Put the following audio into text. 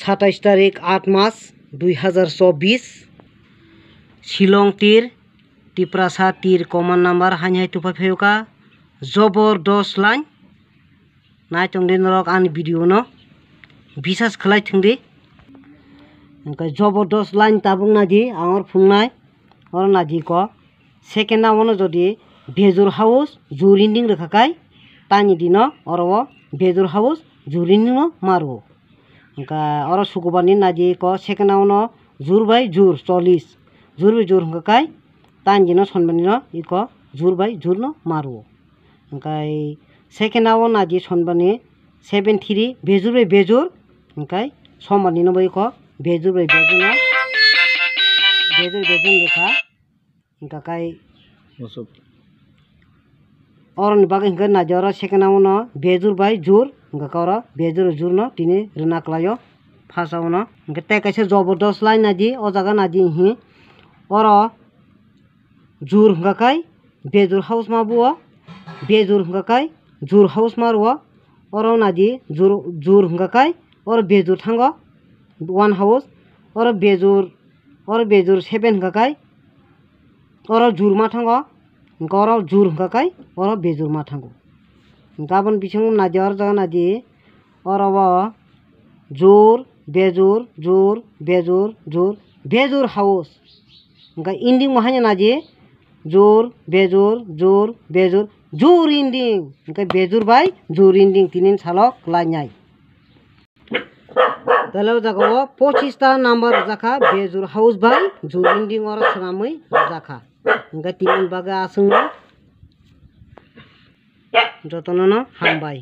27 তারিখ 8 মাস 2024 শিলং তীর টিপ্রাসা তীর কমান নাম্বার হাইহাই তুফা ফেউকা जबरदस्त लाइन नायथंदे नरक आंनि भिडिअ न बिसास खालायथोंदे ओमफ्राय जबरदस्त लाइन ताबुंनादि आंर फुंनाय और नादि को सेकेंड आवनो जदि बेजुर हाउस जुरिंदिं रखाकाय तानि दिन और बेजुर हाउस जुरिंदिं मारो ओमफ्राय और सुगुबानि नादि को सेकेंड आवनो जुर बाय जुर 40 जुर बाय जुर हकाय तानि दिन सनबानि न इको जुर बाय जुर न मारो ओमफ्राय सेकेंडआव नादि सनबानि 73 बेजुर बाय बेजुर ओमफ्राय समानि न बैखौ बेजुर बाय बेजुर रखा ओमफ्राय औरनि बागै हंगा नादि और सेकेंडआव न बेजुर बाय जुर ओमफ्राय और बेजुर जुर न तिनि रना क्लायो फार्स्टआव न ओमफ्राय तेकायसे जबरदस्त लाइन नादि ओ जागा नादि हि और जुर हंगाखाय बेजुर हाउस माबुओ बेजुर हंगाखाय जुर हाउस मारो और नादि जुर हंगाखाय और बेजुर थांगो वन हाउस और बेजुर 7 हंगाखाय और जुर मा थांगो और जुर हंगाखाय और बेजुर मा थांगो गाबोन बिथिं नादि और जागा नादि और जुर बेजुर जुर बेजुर जुर बेजुर हाउस ओमफ्राय इंडिं माहाय नादि जुर बेजुर जुर बेजुर जुर इंडिं ओमफ्राय बेजुर बाय जुर इंडिं तिनिन सालक लाइनाय ताले जागाव 25टा नाम्बार जाखा बेजुर हाउस बाय जुर इंडिं और सनामै जाखा ओमफ्राय तिनिन बागै आसोंनो जतन हामबाय।